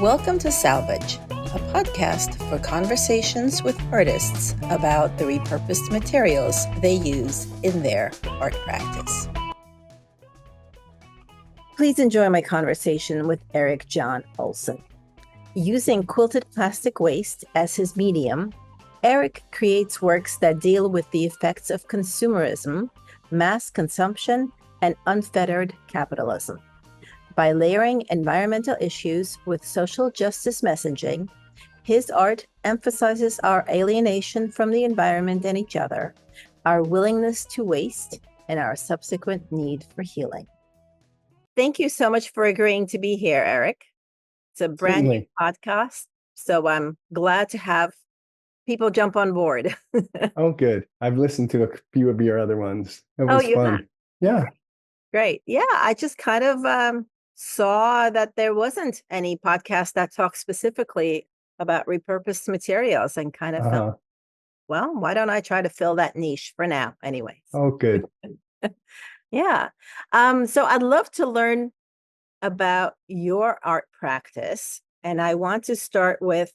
Welcome to Salvage, a podcast for conversations with artists about the repurposed materials they use in their art practice. Please enjoy my conversation with Erik Jon Olson. Using quilted plastic waste as his medium, Erik creates works that deal with the effects of consumerism, mass consumption, and unfettered capitalism. By layering environmental issues with social justice messaging, his art emphasizes our alienation from the environment and each other, our willingness to waste, and our subsequent need for healing. Thank you so much for agreeing to be here, Erik. It's a brand new podcast, so I'm glad to have people jump on board. Oh, good. I've listened to a few of your other ones. It was fun. Have? Yeah. Great. Yeah, I just kind of saw that there wasn't any podcast that talks specifically about repurposed materials and kind of felt, well, why don't I try to fill that niche for now anyways? Oh, good. Yeah. So I'd love to learn about your art practice. And I want to start with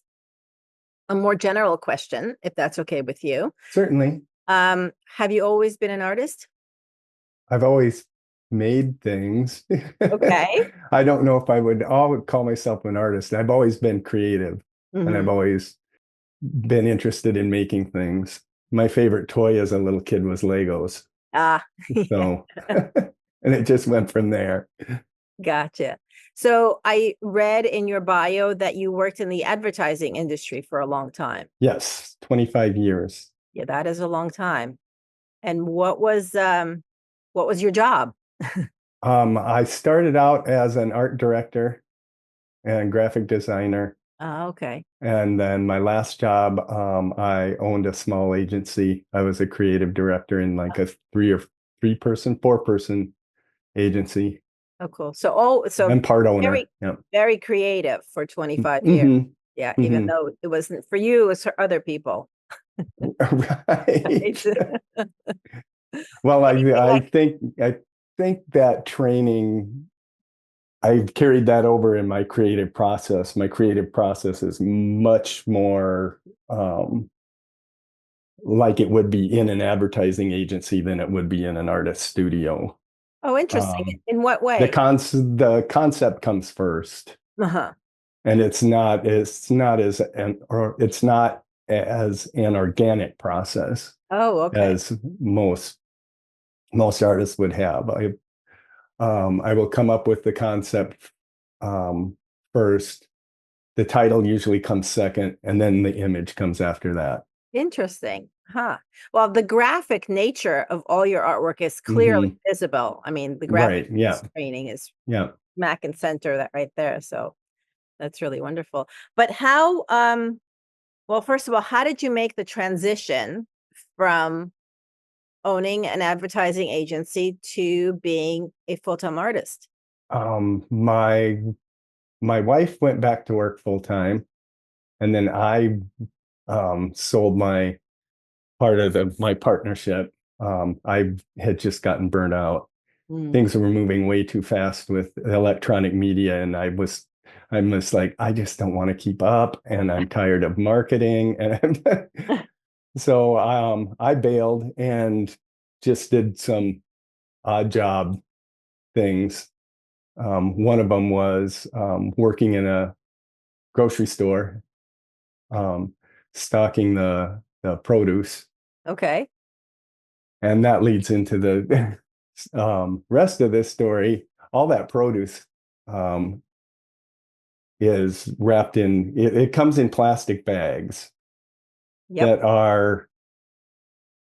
a more general question, if that's okay with you. Certainly. Have you always been an artist? I've always made things. Okay. I don't know if I would call myself an artist. I've always been creative, and I've always been interested in making things. My favorite toy as a little kid was Legos. So, and it just went from there. Gotcha. So I read in your bio that you worked in the advertising industry for a long time. Yes, 25 years. Yeah, that is a long time. And what was your job? I started out as an art director and graphic designer. Oh, okay. And then my last job, I owned a small agency. I was a creative director in like a four-person agency. Oh, cool. So and part owner. Very creative for 25 years. Yeah, even though it wasn't for you, it was for other people. Right. Well, I think that training, I've carried that over in my creative process. My creative process is much more like it would be in an advertising agency than it would be in an artist studio. Oh, interesting. In what way? The concept comes first. And it's not as an organic process. Oh, okay. As most artists would have. I will come up with the concept first. The title usually comes second, and then the image comes after that. Interesting. Well, the graphic nature of all your artwork is clearly visible. I mean, the graphic training is smack and center that right there. So that's really wonderful. But how, well, first of all, how did you make the transition from owning an advertising agency to being a full-time artist? My wife went back to work full-time, and then I sold my part of my partnership. I had just gotten burnt out. Things were moving way too fast with electronic media, and I'm just like, I just don't want to keep up, and I'm tired of marketing. And so I bailed and just did some odd job things. One of them was working in a grocery store, stocking the produce. Okay. And that leads into the rest of this story. All that produce is wrapped in, it comes in plastic bags that are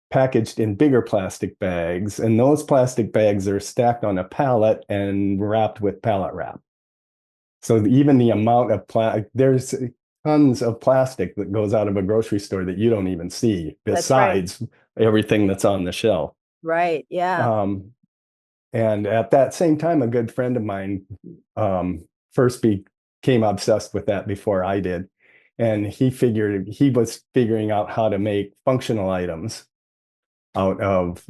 packaged in bigger plastic bags. And those plastic bags are stacked on a pallet and wrapped with pallet wrap. So even the amount of there's tons of plastic that goes out of a grocery store that you don't even see, besides everything that's on the shelf. Right. Yeah. And at that same time, a good friend of mine first became obsessed with that before I did. And he was figuring out how to make functional items out of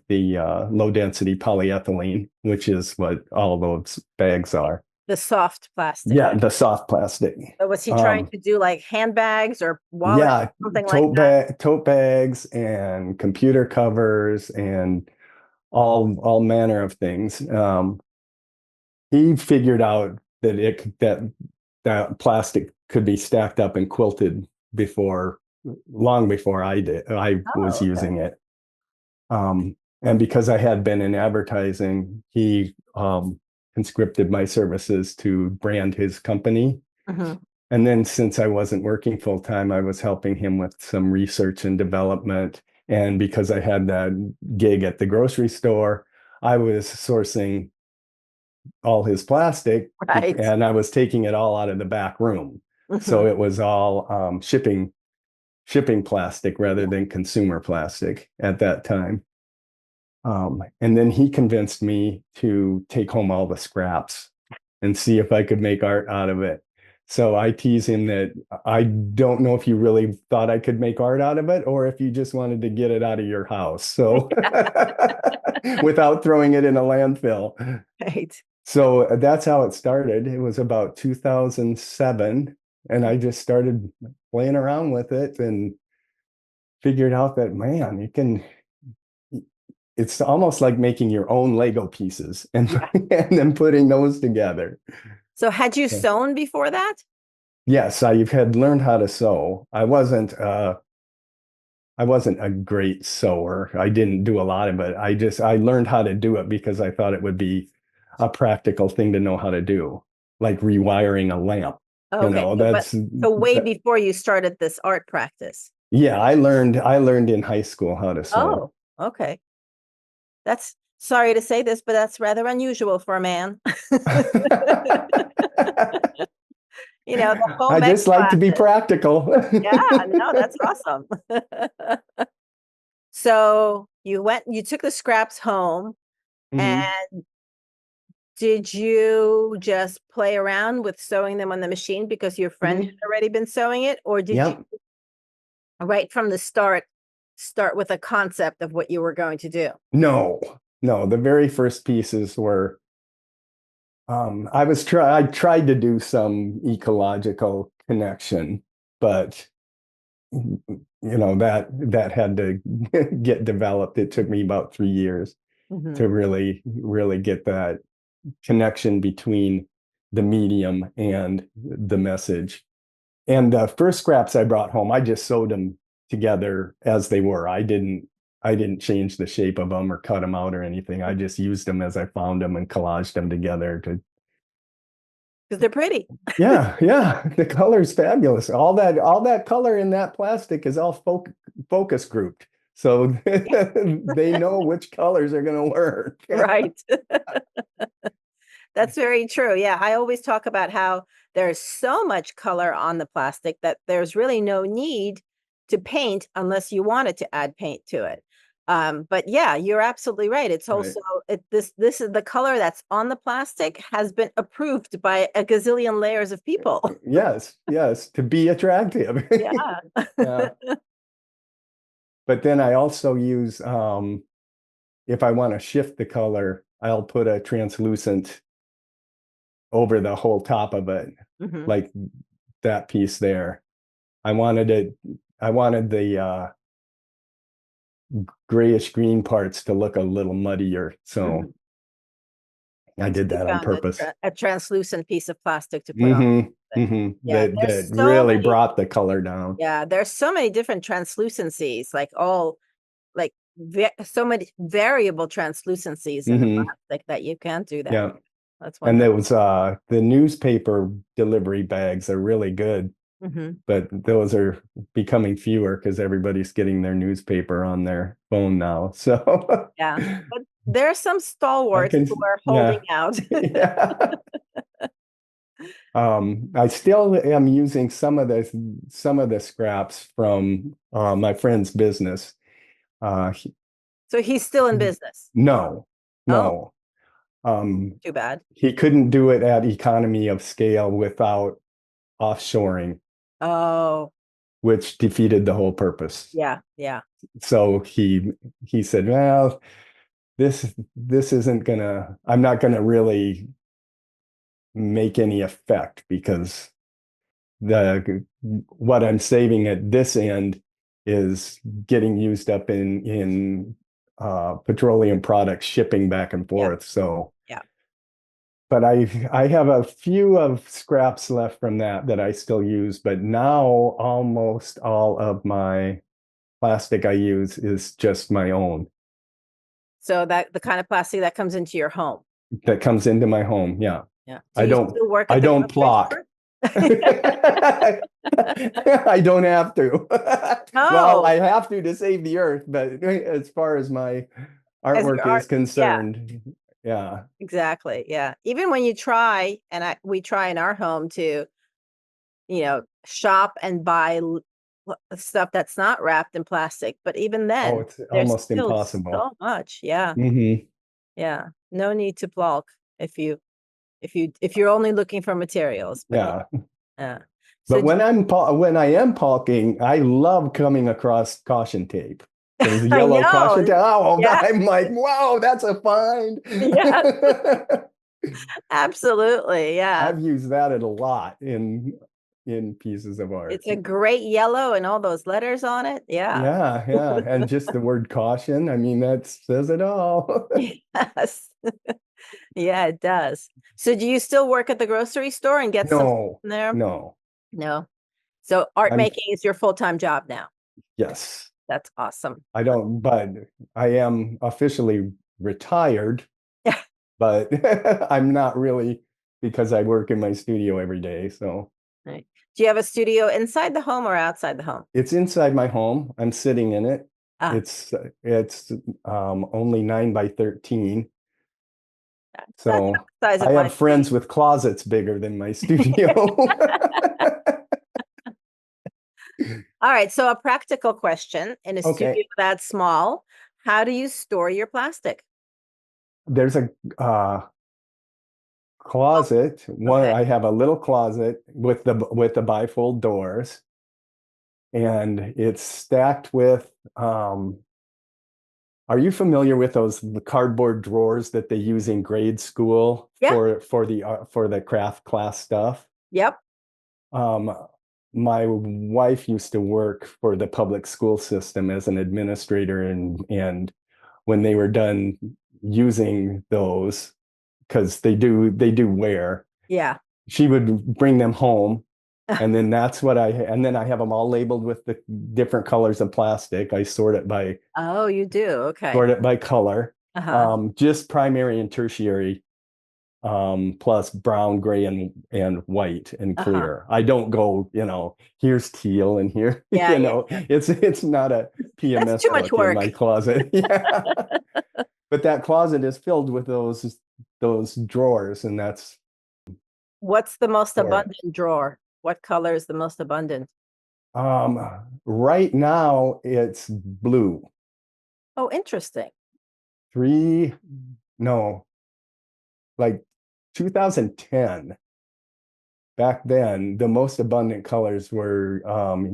the low density polyethylene, which is what all those bags are. The soft plastic Yeah, one. the soft plastic. So was he trying to do like handbags or wallets, Yeah, something like that? tote bags and computer covers and all manner of things. He figured out that that plastic could be stacked up and quilted before long before I was Oh, okay. using it. And because I had been in advertising, he conscripted my services to brand his company. Hmm. And then since I wasn't working full time, I was helping him with some research and development. And because I had that gig at the grocery store, I was sourcing all his plastic Right. and I was taking it all out of the back room. So Hmm. it was all shipping plastic rather Yeah. than consumer plastic at that time. And then he convinced me to take home all the scraps and see if I could make art out of it. So I tease him that I don't know if you really thought I could make art out of it or if you just wanted to get it out of your house. So without throwing it in a landfill. Right. So that's how it started. It was about 2007, and I just started playing around with it and figured out that, man, it's almost like making your own Lego pieces and, Yeah. and then putting those together. So had you sewn before that? Yes, I had learned how to sew. I wasn't a great sewer. I didn't do a lot of it. I learned how to do it because I thought it would be a practical thing to know how to do, like rewiring a lamp. You Okay. know, So way before you started this art practice. yeah, I learned in high school how to sew. Oh, okay. That's sorry to say this, but that's rather unusual for a man. The I home ec just like to be classes. practical. Yeah, no, that's awesome. So you took the scraps home, and Mhm. did you just play around with sewing them on the machine because your friend had Mhm. already been sewing it, or did you Yep. right from the start with a concept of what you were going to do? No, no. The very first pieces were I tried to do some ecological connection, but that had to get developed. It took me about 3 years Hmm. to really get that connection between the medium and the message. And the first scraps I brought home, I just sewed them together as they were. I didn't change the shape of them or cut them out or anything. I just used them as I found them and collaged them together to. Because they're pretty. Yeah, yeah. The color's fabulous. All that color in that plastic is all focus grouped. So they know which colors are going to work. Right. That's very true. Yeah, I always talk about how there's so much color on the plastic that there's really no need to paint unless you wanted to add paint to it. But yeah, you're absolutely right. It's Right. also this is the color that's on the plastic has been approved by a gazillion layers of people. Yes, yes, to be attractive. Yeah. Yeah. But then I also use if I want to shift the color, I'll put a translucent over the whole top of it, Hmm. like that piece there. I wanted it, I wanted the grayish green parts to look a little muddier. So Hmm. I So did you that on found purpose. a translucent piece of plastic to put on. Mm-hmm. It. Mm-hmm. Yeah, That really brought the color down. there's so many different translucencies, like all like so many variable translucencies in the Mm-hmm. plastic that you can do that. Yeah. That's And wonderful. there was the newspaper delivery bags are really good, Hmm. but those are becoming fewer because everybody's getting their newspaper on their phone now. So Yeah, but there are some I stalwarts can, who are holding yeah, out. yeah. I still am using some of the scraps from my friend's business. He- So he's still in business. no, Oh, no. Um, too bad. he couldn't do it at economy of scale without offshoring, Oh, which defeated the whole purpose. yeah, yeah. So he said, well, this isn't gonna, I'm not gonna really make any effect because what I'm saving at this end is getting used up in petroleum products shipping back and Yeah. forth. So, Yeah. but I have a few of scraps left from that I still use, but now almost all of my plastic I use is just my own So that the kind of plastic that comes into your home. that comes into my home. Yeah. Yeah. Do I you don't still work I at the don't grocery block. store? I don't have to. Well, Oh, I have to save the earth, but as far as my as your artwork is art. Yeah, concerned, yeah. exactly. Yeah. Even when you try, and we try in our home to, shop and buy stuff that's not wrapped in plastic, but even Oh, then, it's there's almost still impossible. so much. Yeah. Hmm. Yeah. No need to bulk if you're only looking for materials, but yeah. Yeah. Yeah. So But when I am caulking, I love coming across caution tape. Those I yellow caution know. tape. Oh, Yeah. I'm like, wow, that's a find. Yeah. Absolutely. Yeah. I've used that a lot in pieces of art. It's a great yellow and all those letters on it. Yeah. Yeah, yeah. And just the word caution, I mean, that says it all. Yes. Yeah, it does. So do you still work at the grocery store and get stuff No, from there? no. No. So art I'm making is your full-time job now. yes. That's awesome. I don't, but I am officially retired, Yeah. but I'm not really because I work in my studio every day. So Right. Do you have a studio inside the home or outside the home? it's inside my home. I'm sitting in it. Ah, It's only 9 by 13. that's So the size I of my have space. friends with closets bigger than my studio. All right. So a practical question in a studio Okay. that small, how do you store your plastic? There's a closet. One, Okay. I have a little closet with the bifold doors, and it's stacked with are you familiar with the cardboard drawers that they use in grade school Yeah. for the craft class stuff? Yep. Um, my wife used to work for the public school system as an administrator, and when they were done using those, because they do wear, Yeah. she would bring them home, and then and then I have them all labeled with the different colors of plastic. I Oh, you do. Okay. sort it by color, Uh-huh. just primary and tertiary, plus brown, gray, and white and Uh-huh. clear. I don't go, here's teal and here, Yeah, yeah. it's not a That's PMS too much book in my work. closet. Yeah. But that closet is filled with those drawers, and that's What's the most for it. abundant drawer? What color is the most abundant? Right now it's blue. Oh, interesting. Three, no, like 2010. Back then, the most abundant colors were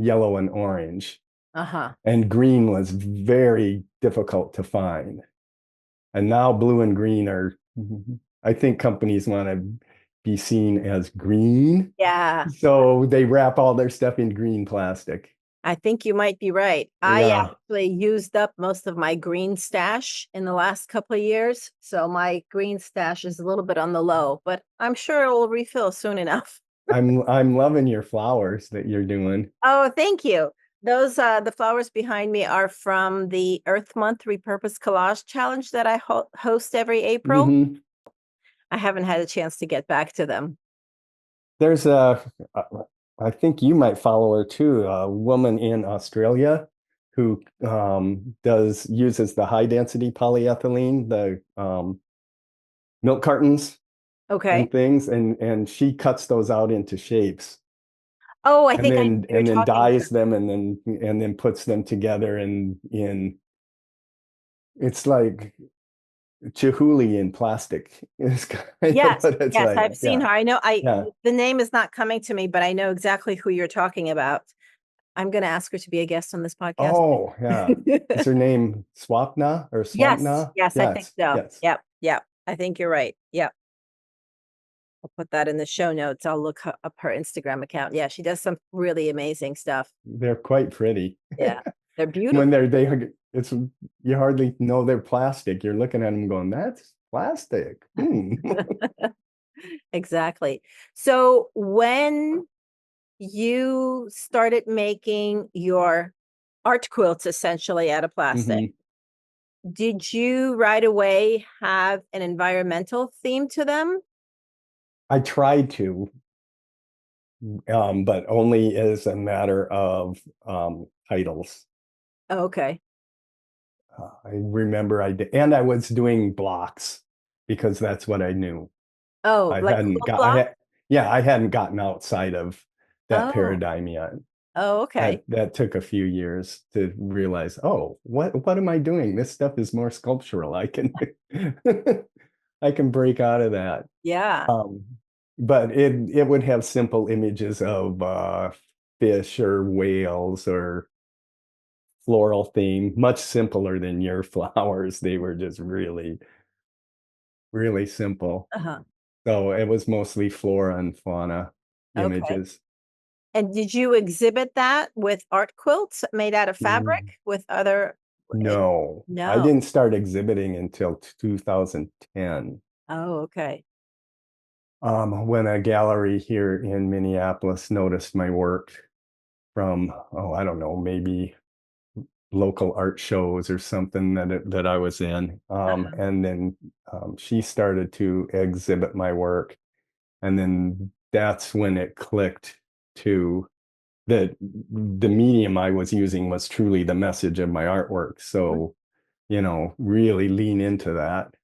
yellow and orange, Uh-huh. and green was very difficult to find. And now blue and green I think companies want to be seen as green. Yeah, So they wrap all their stuff in green plastic. I think you might be right. I Yeah, actually used up most of my green stash in the last couple of years. So my green stash is a little bit on the low, but I'm sure it will refill soon enough. I'm loving your flowers that you're doing. Oh, thank you. Those the flowers behind me are from the Earth Month Repurpose Collage Challenge that I host every April. Hmm. I haven't had a chance to get back to them. There's uh, I think you might follow her too, a woman in Australia who does uses the high density polyethylene, the milk cartons Okay. and things, and she cuts those out into shapes Oh, I and think I know then who you're and then talking dyes to. them and then puts them together in it's like chihuly in plastic is kind of Yes, what it's yes, like. I've seen Yeah, her. I know yeah. the name is not coming to me, but I know exactly who you're talking about. I'm gonna ask her to be a guest on this podcast. Oh, yeah. Is her name Swapna or Yes, Swampna? yes, I think Yes, so. yes. Yep, yep. I think you're right. Yep. I'll put that in the show notes. I'll look up her Instagram account. Yeah, she does some really amazing stuff. They're quite pretty. Yeah, they're When beautiful. it's you hardly know they're plastic. You're looking at them going, that's plastic. Exactly. So when you started making your art quilts essentially out of plastic, Mhm. did you right away have an environmental theme to them? I tried to, but only as a matter of titles. Oh, okay. I remember I did, and I was doing blocks because that's what I knew. Oh, I like hadn't quilt got, block? yeah, I hadn't gotten outside of that Oh, paradigm yet. oh, okay. That took a few years to realize, oh, what am I doing? This stuff is more sculptural. I can I can break out of that. Yeah. Um, but it would have simple images of fish or whales or floral theme, much simpler than your flowers. They were just really, really simple. Uh-huh. So it was mostly flora and fauna Okay. images. And did you exhibit that with art quilts made out of fabric Mm, with other it, no, I no. didn't start exhibiting until 2010. Oh, okay. When a gallery here in Minneapolis noticed my work from, oh, I don't know, maybe local art shows or something that I was in. Uh-huh. And then she started to exhibit my work. And then that's when it clicked to that the medium I was using was truly the message of my artwork. Mhm. So, really lean into that.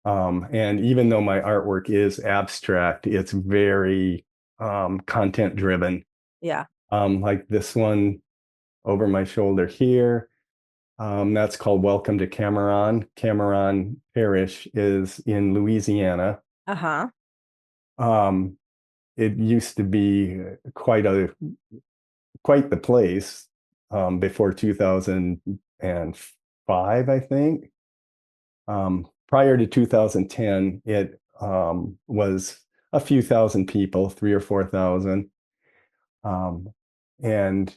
And even though my artwork is abstract, it's very content driven. Yeah. Like this one over my shoulder here. That's called Welcome to Cameron. Cameron Parish is in Louisiana. Uh-huh. Um, it used to be quite the place before 2005, I think. Prior to 2010, it was a few thousand people, 3 or 4 thousand. Um, and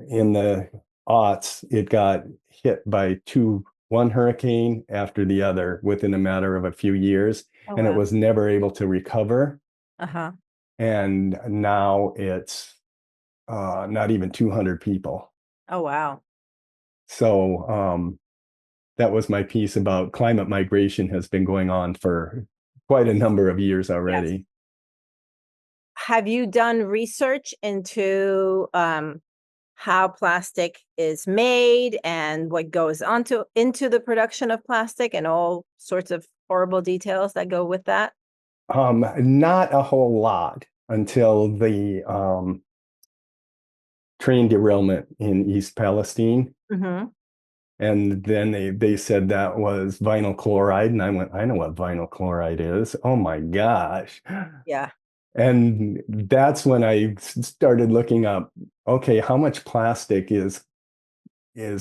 in the aughts, it got hit by one hurricane after the other within a matter of a few years, Oh, and it wow. was never able to recover. Uh-huh. And now it's not even 200 people. Oh, wow. So that was my piece about climate migration has been going on for quite a number of years Yes. already. Have you done research into how plastic is made and what goes onto into the production of plastic and all sorts of horrible details that go with that? Not a whole lot until the train derailment in East Palestine. Hmm. And then they said that was vinyl chloride. And I went, I know what vinyl chloride is. Oh my gosh. Yeah. And that's when I started looking up, okay, how much plastic is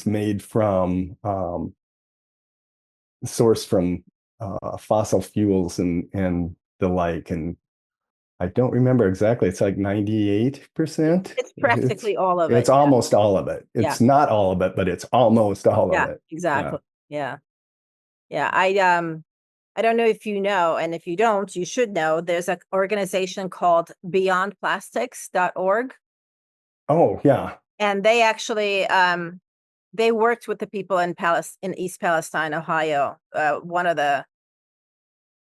made from sourced from fossil fuels and the like. And I don't remember exactly. It's like 98%. It's It's practically all of it's it. Yeah. almost all of it. Yeah. It's not all of it, but it's almost all of Yeah. it. Yeah. Exactly. Yeah. Yeah. I don't know if you know, and if you don't, you should know. There's an organization called beyondplastics.org. Oh, yeah. And they actually they worked with the people in in East Palestine, Ohio. One of the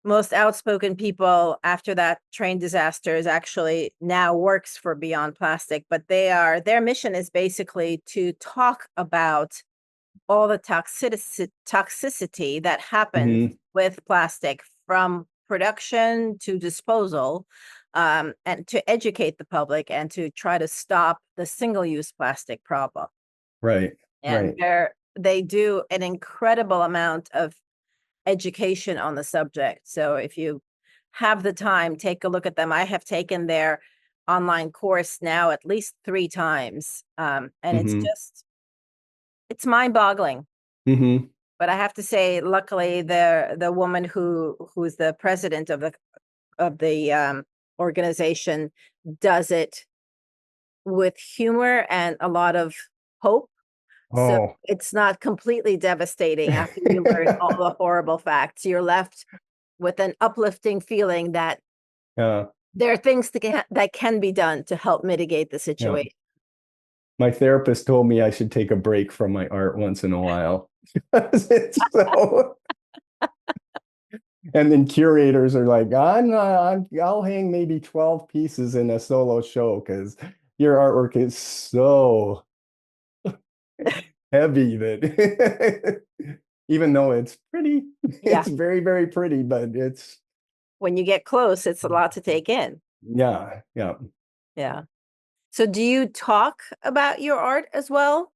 most outspoken people after that train disaster is actually now works for Beyond Plastic, but their mission is basically to talk about all the toxicity that happens Hmm. with plastic from production to disposal, and to educate the public and to try to stop the single-use plastic problem. Right. And Right. they do an incredible amount of education on the subject. So if you have the time, take a look at them. I have taken their online course now at least 3 times, and Hmm. it's mind-boggling. Hmm. But I have to say, luckily, the woman who's the president the organization does it with humor and a lot of hope. So Oh, it's not completely devastating after you learn all the horrible facts. You're left with an uplifting feeling that yeah, there are things that can be done to help mitigate the yeah. situation. My therapist told me I should take a break from my art once in a while. It's so, and then curators are like, I'll hang maybe 12 pieces in a solo show because your artwork is so heavy that even though it's pretty, Yeah. it's very, very pretty, but it's, When you get close, it's a lot to take in. yeah, yeah. Yeah. So do you talk about your art as well?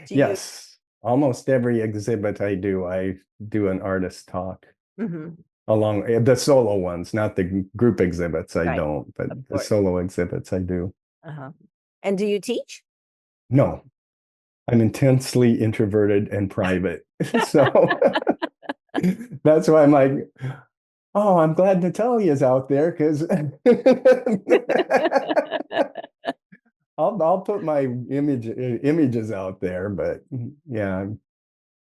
Do you? Yes. Almost every exhibit I do an artist talk Mhm. along the solo ones, not the group exhibits. I Right. don't, but Of the course. solo exhibits I do. Uh-huh. And do you teach? No, I'm intensely introverted and private. So that's why I'm like, oh, I'm glad Natalia's out there because I'll put my images out there, but yeah,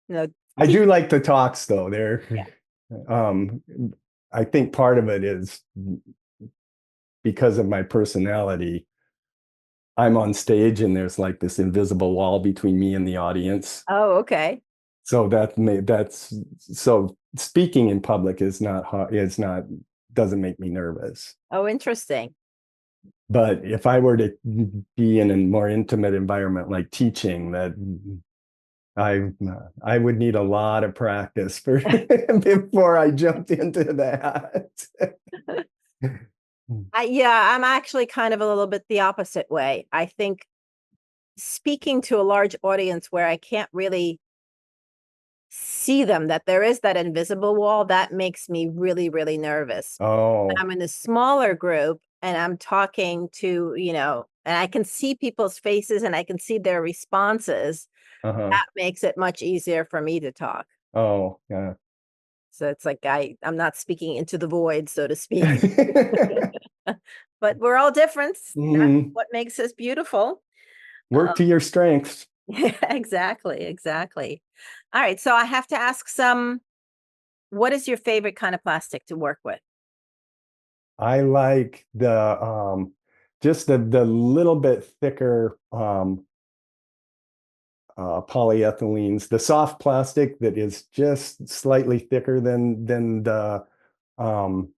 No, I teach. do like the talks though. Yeah. Um, I think part of it is because of my personality. I'm on stage and there's like this invisible wall between me and the audience. Oh, okay. So that's so speaking in public is not hard, it's not doesn't make me nervous. Oh, interesting. But if I were to be in a more intimate environment like teaching, that I I would need a lot of practice for before I jumped into that. Yeah, I'm actually kind of a little bit the opposite way. I think speaking to a large audience where I can't really see them, that there is that invisible wall, that makes me really, really nervous. Oh, I'm in a smaller group and I'm talking to, and I can see people's faces and I can see their responses. uh-huh. That makes it much easier for me to talk. Oh, yeah. So it's like I'm not speaking into the void, so to speak. But we're all different. That's Mhm. what makes us beautiful. Work to your strengths. Yeah, exactly, exactly. All right, so I have to ask what is your favorite kind of plastic to work with? I like the just the little bit thicker polyethylenes, the soft plastic that is just slightly thicker um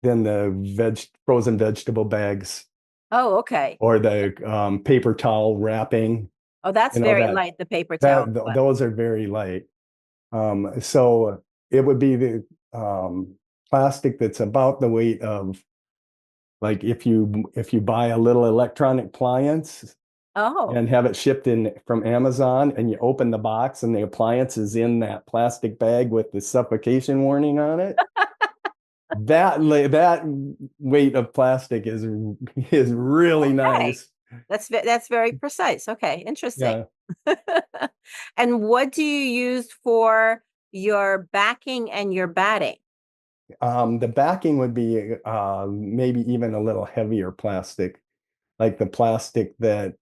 than the frozen vegetable bags Oh, okay. or the paper towel wrapping, Oh, that's you know, very that light, the paper towel. those are very light. So it would be the plastic that's about the weight of like if you buy a little electronic appliance Oh, and have it shipped in from Amazon and you open the box and the appliance is in that plastic bag with the suffocation warning on it. That weight of plastic is really okay. nice. That's very precise. Okay, interesting. Yeah. And what do you use for your backing and your batting? The backing would be maybe even a little heavier plastic, like the plastic that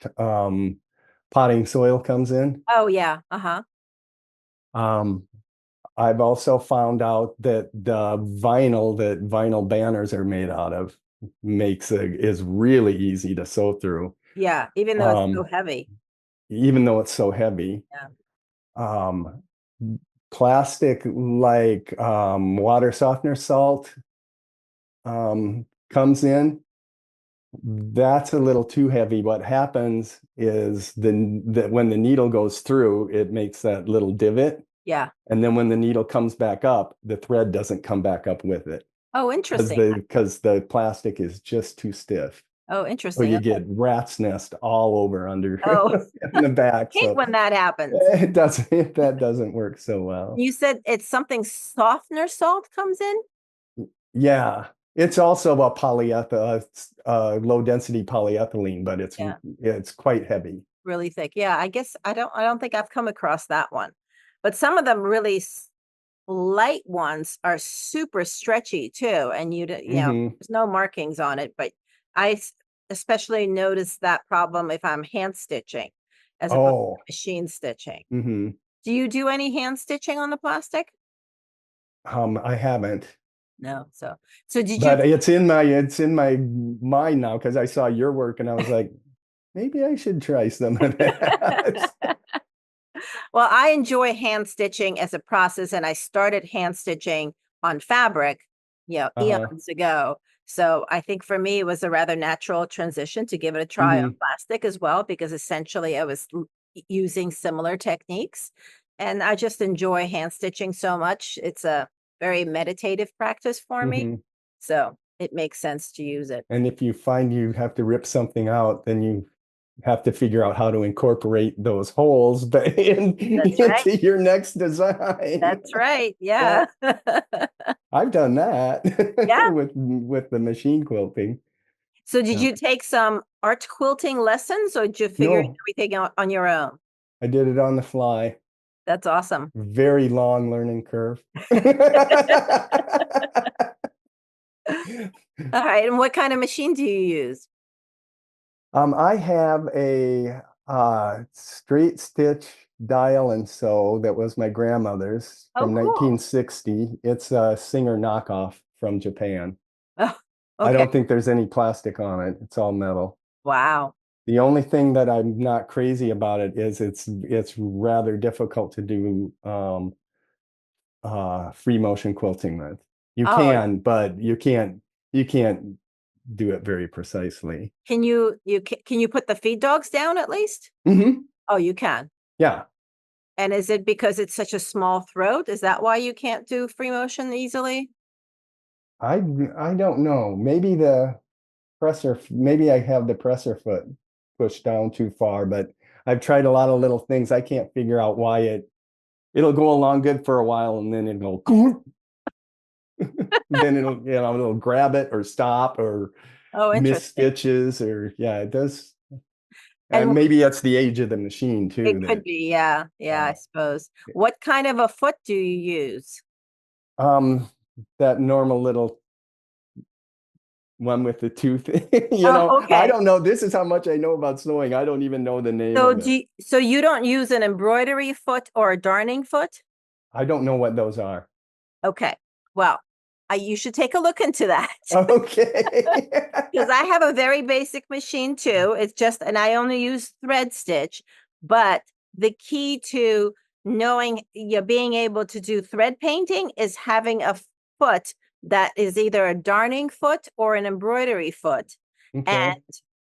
potting soil comes in. Oh, yeah. Uh-huh. Um, I've also found out that the vinyl that vinyl banners are made out of is really easy to sew through, Yeah, even though it's so um, heavy. even though it's so heavy. Yeah. Um, Plastic like water softener salt comes in. That's a little too heavy. What happens is that when the needle goes through, it makes that little divot. Yeah. And then when the needle comes back up, the thread doesn't come back up with it Oh, because interesting. the plastic is just too stiff. Oh, So interesting. you Okay. get rat's nest all over under Oh, in the back. hate So when that happens. that doesn't work so well. You said it's something softener salt comes in? Yeah. It's also a low density polyethylene, but Yeah, it's quite heavy. really thick. Yeah, I guess I don't think I've come across that one. But some of them really light ones are super stretchy too, and there's no markings on it, but especially notice that problem if I'm hand stitching as opposed to Oh. machine stitching. Hmm. Do you do any hand stitching on the plastic? I haven't, No. So did you but it's in my mind now because I saw your work and I was like, maybe I should try some of that. Well, I enjoy hand stitching as a process, and I started hand stitching on fabric, Uh-huh. eons ago. So I think for me, it was a rather natural transition to give it a try on Hmm. plastic as well, because essentially I was using similar techniques. And I just enjoy hand stitching so much. It's a very meditative practice for me. Hmm. So it makes sense to use it. And if you find you have to rip something out, then you have to figure out how to incorporate those holes That's right. into your next design. That's right. Yeah, Yeah. I've done that Yeah. with the machine quilting. So did Yeah. you take some art quilting lessons, or did you figure No, everything out on your own? I did it on the fly. That's awesome. Very long learning curve. All right. And what kind of machine do you use? I have a straight stitch dial and sew that was my grandmother's Oh, from cool. 1960. It's a Singer knockoff from Japan. Oh, I okay. don't think there's any plastic on it. It's all metal. Wow. The only thing that I'm not crazy about it is it's rather difficult to do free motion quilting with. You Oh, can, but you can't do it very precisely. can you put the feed dogs down at least? Hmm. Oh, you can. Yeah. And is it because it's such a small throat? Is that why you can't do free motion easily? I I don't know. Maybe I have the presser foot pushed down too far, but I've tried a lot of little things. I can't figure out why it'll go along good for a while and then it'll then it'll grab it or stop or Oh, miss interesting. stitches or yeah, it does. And And maybe that's the age of the machine it too could that be, yeah. Yeah, I uh, suppose. What kind of a foot do you use? um that normal little one with the tooth. Oh, I okay. don't know. This is how much I know about sewing. I don't even know the name of it. So you don't use an embroidery foot or a darning foot? I don't know what those are. Okay. Well, you should take a look into that Okay. because I have a very basic machine too. It's just, and I only use thread stitch, but the key to knowing you're being able to do thread painting is having a foot that is either a darning foot or an embroidery foot. And Okay.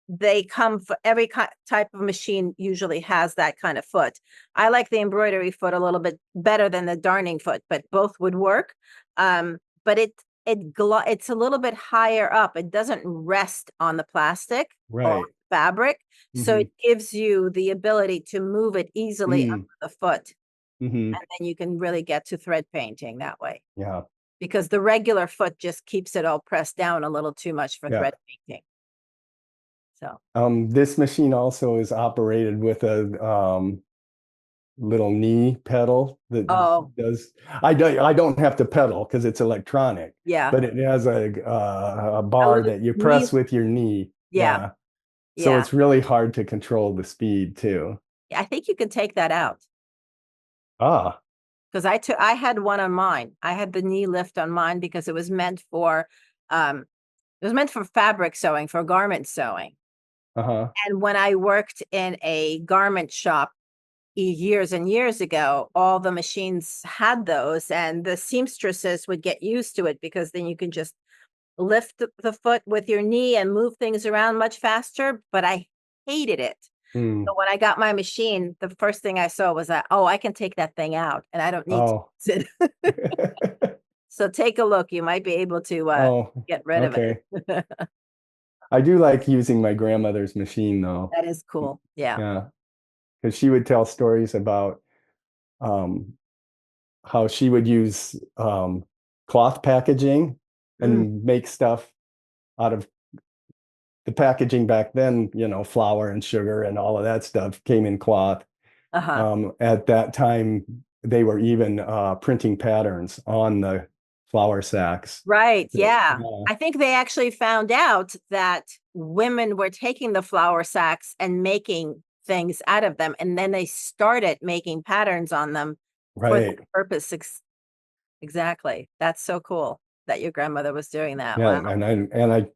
they come for every type of machine usually has that kind of foot. I like the embroidery foot a little bit better than the darning foot, but both would work. But it's a little bit higher up. It doesn't rest on the plastic or Right. fabric, so Hmm. it gives you the ability to move it easily under Mm. the foot, Hmm. and then you can really get to thread painting that way. Yeah. Because the regular foot just keeps it all pressed down a little too much for Yeah. thread painting. So, This machine also is operated with a little knee pedal that oh, does. I don't have to pedal because it's electronic, yeah, but it has a a bar little that you knee, press with your knee. yeah, Yeah. So yeah. it's really hard to control the speed too. I think you can take that out. Ah. 'Cause I had one on mine. I had the knee lift on mine because um, it was meant for fabric sewing, for garment sewing. Uh-huh. And when I worked in a garment shop years and years ago, all the machines had those, and the seamstresses would get used to it because then you can just lift the foot with your knee and move things around much faster, but I hated it. Hmm. So when I got my machine, the first thing I saw was that, "Oh, I can take that thing out, and I don't need to Oh. use it." So take a look, you might be able to, Oh, get rid of okay. it. I do like using my grandmother's machine though. That is cool, yeah. Yeah, because she would tell stories about um, how she would use cloth packaging Mm, and make stuff out of the packaging back then, flour and sugar and all of that stuff came in cloth. uh-huh. At that time, they were even printing patterns on the flour sacks. Right. Yeah. Yeah, I think they actually found out that women were taking the flour sacks and making things out of them. And then they started making patterns on them for that right. purpose. Exactly. That's so cool that your grandmother was doing that. Yeah, Wow. and I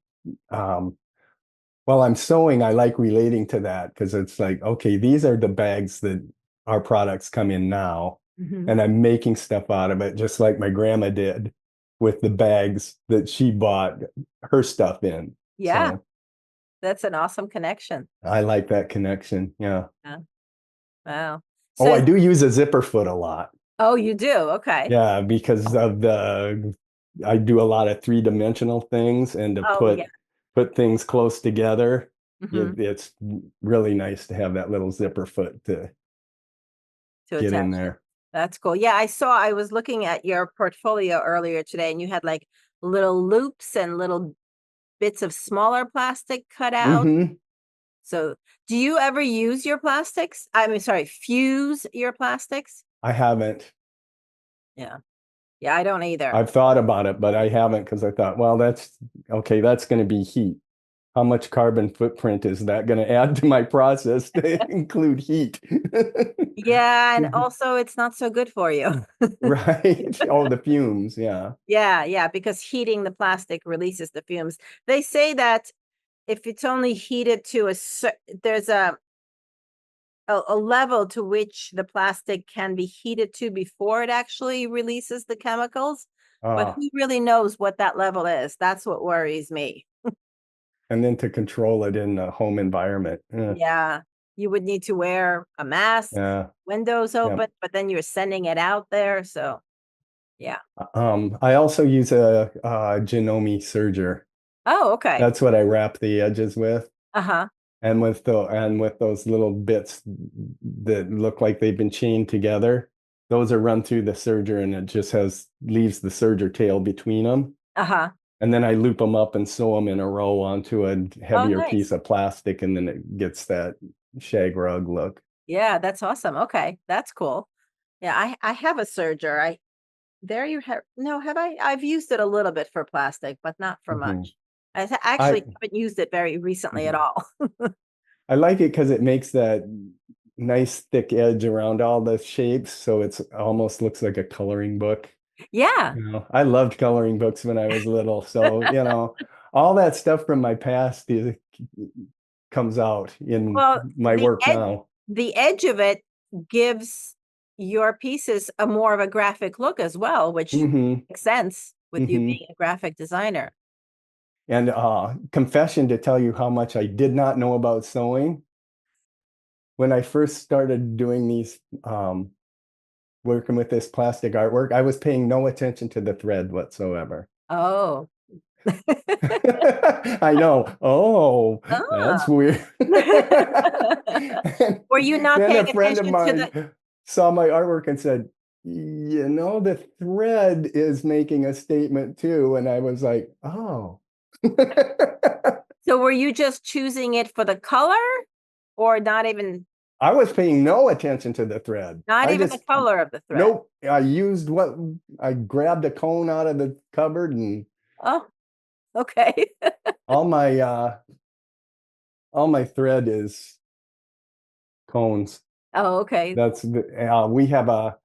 while I'm sewing, I like relating to that because it's like, okay, these are the bags that our products come in now, Mhm. and I'm making stuff out of it, just like my grandma did with the bags that she bought her stuff in. Yeah. So That's an awesome connection. I like that connection. Yeah. Yeah. Wow. Oh, So, I do use a zipper foot a lot. oh, you do? Okay. Yeah, because of I do a lot of three-dimensional things, and to Oh, yeah. put things close together, Hmm. it's really nice to have that little zipper foot to To get in attach it. there. That's cool. Yeah, I was looking at your portfolio earlier today and you had like little loops and little bits of smaller plastic cut out. Hmm. So, do you ever use your plastics? I mean, sorry, fuse your plastics? I haven't. Yeah. Yeah, I don't either. I've thought about it, but I haven't because I thought, well, that's okay, that's going to be heat. How much carbon footprint is that going to add to my process to include heat? Yeah, and also it's not so good for you. Right. Oh, the fumes. Yeah. Yeah, yeah, because heating the plastic releases the fumes. They say that if it's only heated to there's a level to which the plastic can be heated to before it actually releases the chemicals, but Ah, who really knows what that level is? That's what worries me. and then to control it in a home environment. Yeah. Yeah, you would need to wear a mask, Yeah. windows Yeah. open, but then you're sending it out there, so yeah. I also use a Janome serger. Oh, okay. That's what I wrap the edges with. Uh-huh. And with those little bits that look like they've been chained together, those are run through the serger, and it just leaves the serger tail between them. Uh-huh. And then I loop them up and sew them in a row onto a Oh, heavier piece nice. of plastic, and then it gets that shag rug look. Yeah, that's awesome. Okay, that's cool. Yeah, I have a serger. I there you have no, have I? I've used it a little bit for plastic, but not for Mhm. much. Actually I haven't used it very recently at mhm. all. I like it because it makes that nice thick edge around all the shapes, so it's almost looks like a coloring book. Yeah. I loved coloring books when I was little, so all that stuff from my past comes out in Well, my work now. the edge of it gives your pieces a more of a graphic look as well, which Hmm. makes sense with you Hmm. being a graphic designer. And confession to tell you how much I did not know about sewing. When I first started doing these, working with this plastic artwork, I was paying no attention to the thread whatsoever. Oh. I know. Oh, that's Ah. weird. And Were you not then a paying friend of attention to the mine saw my artwork and said, the thread is making a statement too. And I was like, oh. so were you just choosing it for the color or I was paying no attention to the thread. not I even the just, color of the thread? nope. I grabbed a cone out of the cupboard, and Oh, okay. all my, uh, all my thread is cones. Oh, okay. We have a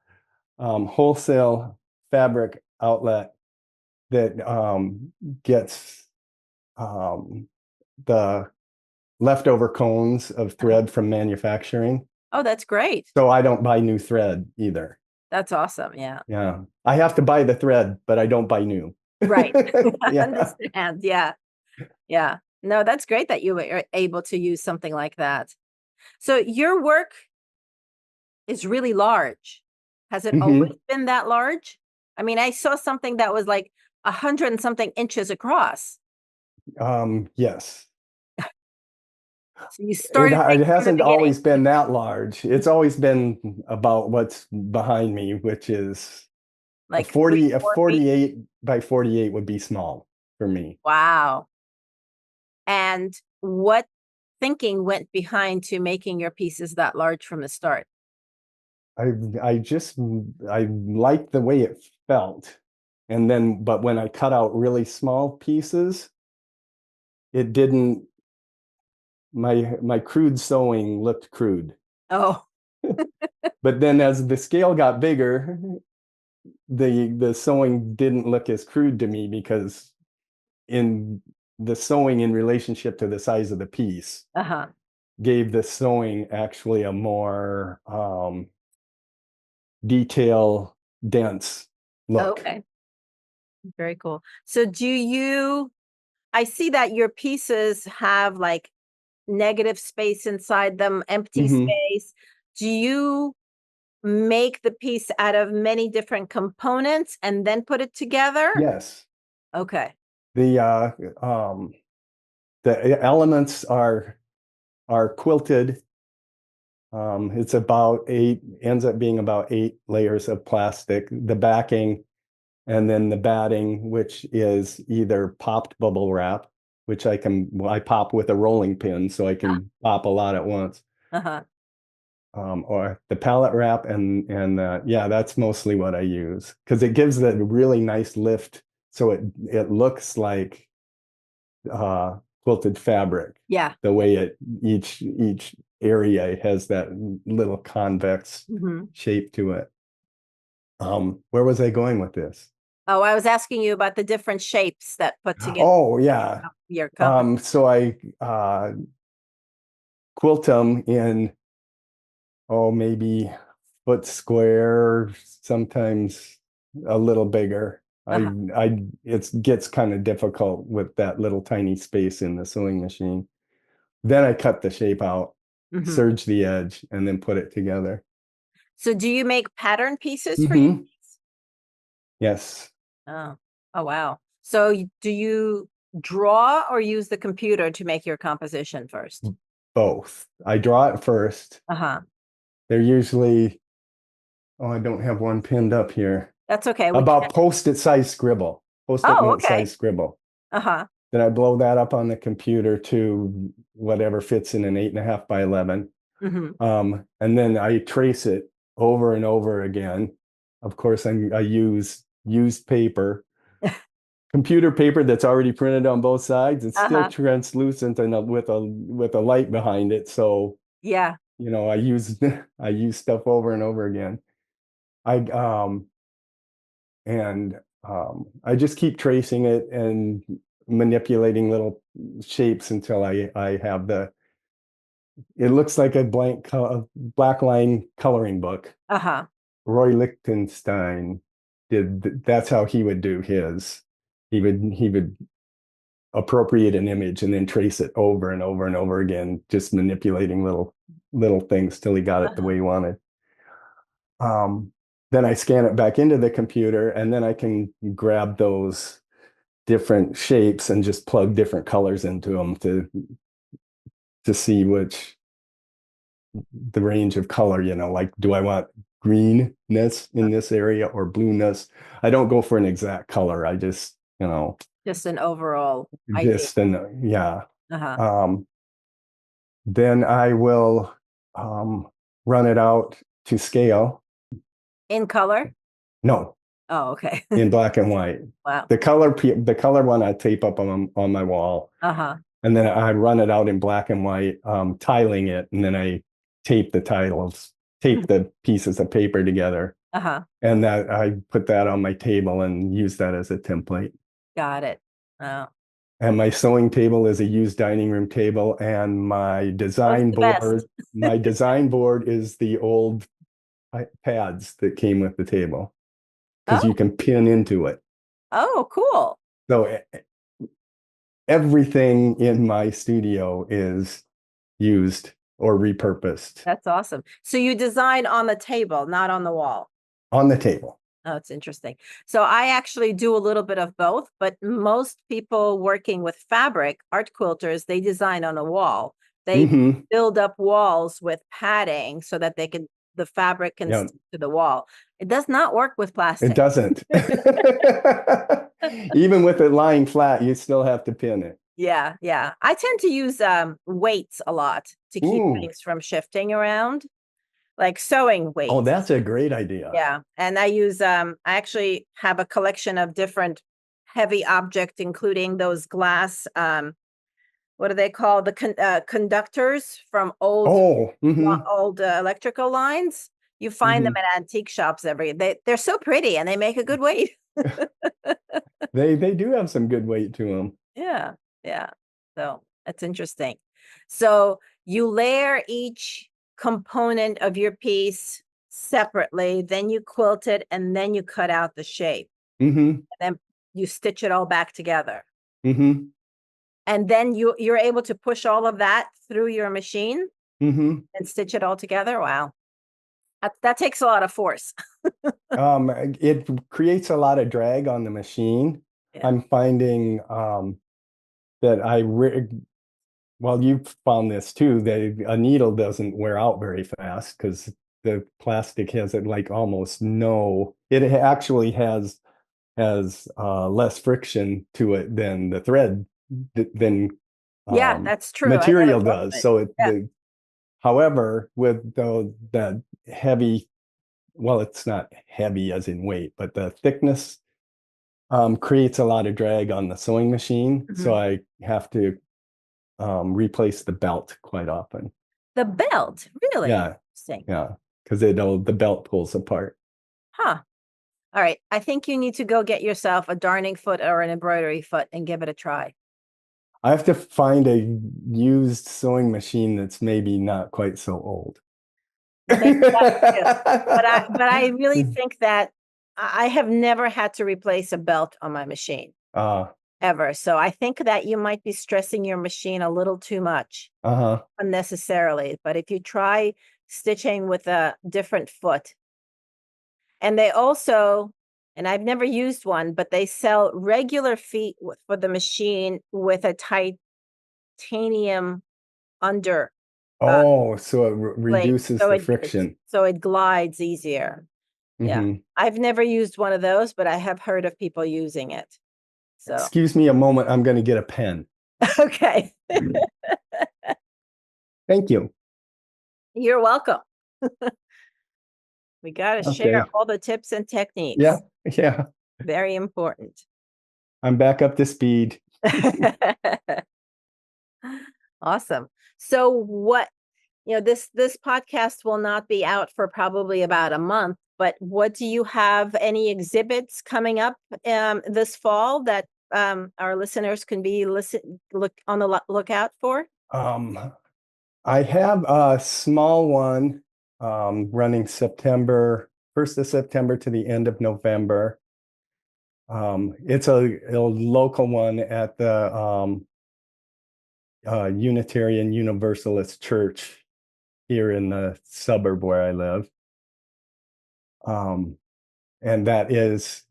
wholesale fabric outlet that gets um, the leftover cones of Uh-huh. thread from manufacturing. Oh, that's great. So I don't buy new thread either. That's awesome. Yeah. Yeah. I have to buy the thread, but I don't buy new. Right. I Yeah. understand. Yeah. Yeah. No, that's great that you were able to use something like that. So your work is really large. Has it always Hmm. been that large? I mean, I saw something that was like 100 and something inches across. Yes. So you started big It from the hasn't beginning. always been that large. It's always been about what's behind me, which is Like 3, a 4 feet. 48 by 48 would be small for me. Wow. And what thinking went behind to making your pieces that large from the start? I liked the way it felt. And then, but when I cut out really small pieces, it didn't, my crude sewing looked crude. Oh, But then as the scale got bigger, the sewing didn't look as crude to me because in the sewing in relationship to the size of the piece uh-huh. gave the sewing actually a more detail dense look. Okay. Very cool. So I see that your pieces have like negative space inside them, empty Hmm. space. Do you make the piece out of many different components and then put it together? Yes. Okay. The the elements are quilted. It's about ends up being about 8 layers of plastic. The backing and then the batting, which is either popped bubble wrap, which I pop with a rolling pin so I can pop a lot at once, Uh-huh. or the pallet wrap, and yeah, that's mostly what I use because it gives it a really nice lift, so it looks like quilted fabric. Yeah. The way each area has that little convex Hmm. shape to it. Where was I going with this? Oh, I was asking you about the different shapes that put together Oh yeah. your company. So I quilt them in, oh, maybe foot square, sometimes a little bigger. Uh-huh. It gets kind of difficult with that little tiny space in the sewing machine. Then I cut the shape out, Hmm. serge the edge, and then put it together. So do you make pattern pieces for your Hmm. piece? Yes, Oh. Oh, wow. So do you draw or use the computer to make your composition first? both. I draw it first. Uh-huh. They're usually, oh, I don't have one pinned up here. That's okay. We can. About post-it size scribble, post-it Oh, note okay. size scribble. Uh-huh. Then I blow that up on the computer to whatever fits in an 8.5 by 11. Hmm. And then I trace it over and over again. Of course, I use used paper, computer paper that's already printed on both sides. It's still Uh-huh. translucent and with a light behind it. So, Yeah. I use I use stuff over and over again. I and I just keep tracing it and manipulating little shapes until I have it looks like a black line coloring book. Uh-huh. Roy Lichtenstein that's how he would do his. He would appropriate an image and then trace it over and over and over again, just manipulating little things till he got it the Uh-huh. way he wanted. Um, then I scan it back into the computer, and then I can grab those different shapes and just plug different colors into them to see which the range of color, like, do I want greenness in this area or blueness? I don't go for an exact color. I just, Just an overall idea. just, and yeah. Uh-huh. Um, then I will run it out to scale. In color? No, Oh, okay. in black and white. Wow. The color one I tape up on my wall, Uh-huh. and then I run it out in black and white, tiling it, and then I tape the tiles, tape the pieces of paper together, Uh-huh. and that I put that on my table and use that as a template. Got it. Oh, And my sewing table is a used dining room table, and my those are design the best. board, my design board is the old pads that came with the table because you Oh, can pin into it. oh, cool. So everything in my studio is used or repurposed That's awesome. So you design on the table, not on the wall. on the table. Oh, it's interesting. So I actually do a little bit of both, but most people working with fabric, art quilters, they design on a wall. They Hmm. build up walls with padding so that the fabric can Yeah, stick to the wall. It does not work with it plastic. doesn't. Even with it lying flat, you still have to pin it. Yeah, yeah. I tend to use weights a lot to keep Ooh, things from shifting around. like sewing weights. Oh, that's a great idea. Yeah. And I use I actually have a collection of different heavy objects, including those glass what are they called? The conductors from old Oh, electrical lines. You find them mhm. at antique shops they're so pretty and they make a good weight. They do have some good weight to them. Yeah. Yeah. So that's interesting. So you layer each component of your piece separately, then you quilt it, and then you cut out the shape, Mm-hmm. and then you stitch it all back together. Mm-hmm. And then you're able to push all of that through your machine Mm-hmm. and stitch it all together. Wow. That takes a lot of force. It creates a lot of drag on the machine. Yeah. I'm finding that well, you've found this too, that a needle doesn't wear out very fast because the plastic has like almost no, it actually has less friction to it than the thread than Yeah, that's true. I never material thought of does. it. So Yeah. however, with that heavy, well, it's not heavy as in weight, but the thickness creates a lot of drag on the sewing machine. So Mhm. I have to replace the belt quite often. The belt, really Yeah, interesting. yeah, because the belt pulls apart. Huh. All right. I think you need to go get yourself a darning foot or an embroidery foot and give it a try. I have to find a used sewing machine that's maybe not quite so old. Maybe that too. But I really think that I have never had to replace a belt on my machine Uh, ever. So I think that you might be stressing your machine a little too much uh-huh. unnecessarily. But if you try stitching with a different foot, and they also, and I've never used one, but they sell regular feet for the machine with a titanium under uh, Oh, so it plate, reduces the friction. so it glides easier. Yeah. Hmm. I've never used one of those, but I have heard of people using it. So, Excuse me a moment. I'm going to get a pen. okay. Thank you. You're welcome. We got to share Okay. all the tips and Yeah. techniques. Yeah. Very important. I'm back up to speed. Awesome. So this podcast will not be out for probably about a month, but what do you have any exhibits coming up this fall that our listeners can be look on the lookout for? Um, I have a small one running September, 1st of September to the end of November. It's a local one at the Unitarian Universalist Church here in the suburb where I live. Um, and that is,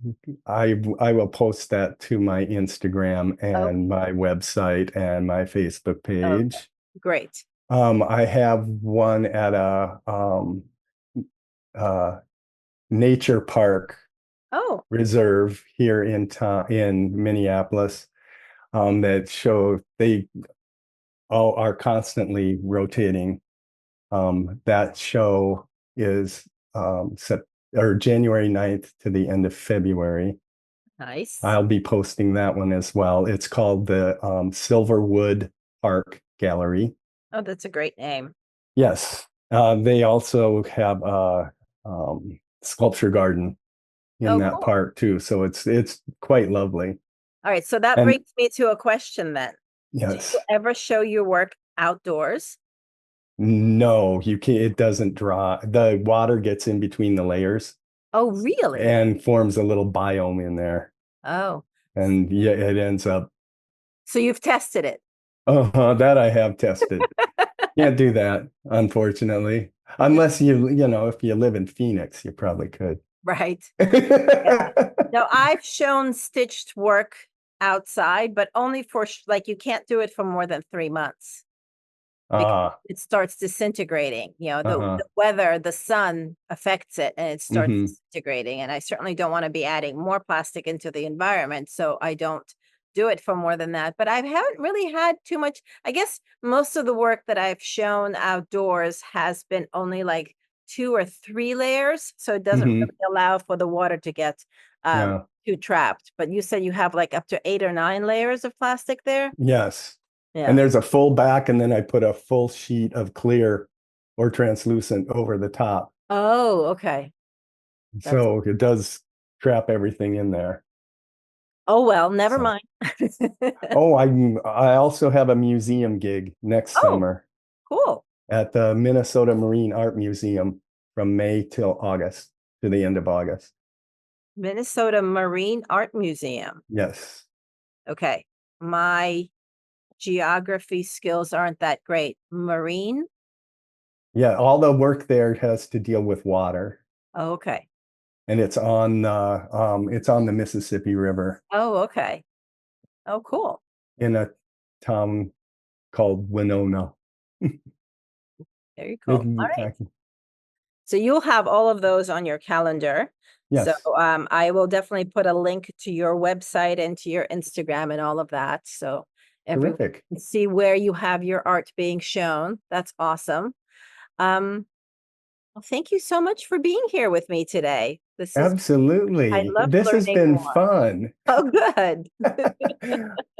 I will post that to my Instagram Oh, and my website and my Facebook okay. page. Great. I have one at a uh, nature park Oh, reserve here in Minneapolis that show they all are constantly rotating. That show is January 9th to the end of February. nice. I'll be posting that one as well. It's called the Silverwood Park Gallery. Oh, that's a great name. Yes, they also have a sculpture garden in Oh, that cool. park too. So it's quite lovely. All right. So that And brings me to a question then. Do you yes, ever show your work outdoors? no, you can't, it doesn't draw. The water gets in between the layers Oh, really? and forms a little biome in there. Oh, And yeah, it ends up, so you've tested it. that I have tested. Can't do that, unfortunately. Unless if you live in Phoenix, you probably could. Right. Yeah. No, I've shown stitched work outside, but only for like you can't do it for more than 3 months because Ah, it starts disintegrating. The uh-huh. weather, the sun affects it and it starts Hmm. disintegrating. And I certainly don't want to be adding more plastic into the environment. So I don't do it for more than that. But I haven't really had too much. I guess most of the work that I've shown outdoors has been only like 2 or 3 layers, so it doesn't Mhm. really allow for the water to get Yeah. too trapped. But you said you have like up to 8 or 9 layers of plastic there? Yes. And Yeah. there's a full back, and then I put a full sheet of clear or translucent over the top. Oh, okay. That's So it does trap everything in there. oh well, never So, mind. oh, I also have a museum gig next Oh, summer cool. at the Minnesota Marine Art Museum from May till August, to the end of August. Minnesota Marine Art Museum. Yes. Okay. My geography skills aren't that great. Marine? Yeah, all the work there has to deal with water, Oh, okay. and it's on the Mississippi River Oh, okay. Oh, cool. in a town called Winona. Very cool. All It- right. I can- So you'll have all of those on your calendar. So Yes, I will definitely put a link to your website and to your Instagram and all of that. So everyone terrific. can see where you have your art being shown. That's awesome. Um, well, thank you so much for being here with me today. I Absolutely. loved This has learning been more. fun. Oh, good.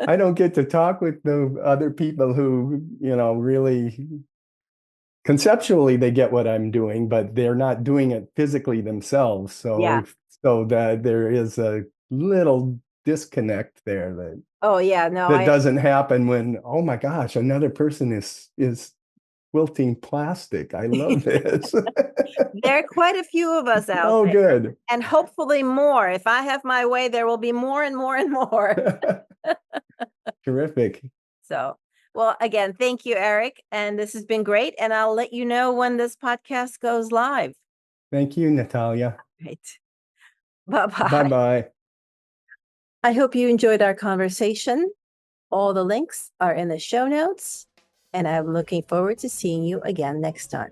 I don't get to talk with the other people who, really conceptually they get what I'm doing, but they're not doing it physically themselves. Yeah. So that there is a little disconnect there Oh, yeah. No, that doesn't happen when, oh my gosh, another person is quilting plastic. I love this. there are quite a few of us out Oh, there, good. and hopefully more. If I have my way, there will be more and more and more. Terrific. So, well, again, thank you, Eric. And this has been great. And I'll let you know when this podcast goes live. Thank you, Natalia. Right. Bye Bye bye. bye. I hope you enjoyed our conversation. All the links are in the show notes. And I'm looking forward to seeing you again next time.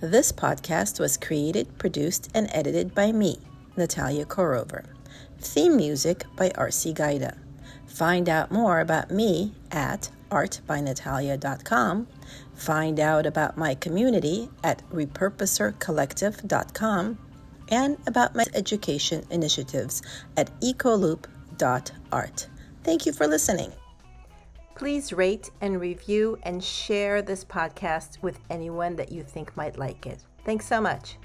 This podcast was created, produced, and edited by me, Natalia Korover. Theme music by R.C. Gaida. Find out more about me at artbynatalia.com. Find out about my community at repurposercollective.com and about my education initiatives at ecoloop.art. Thank you for listening. Please rate and review and share this podcast with anyone that you think might like it. Thanks so much.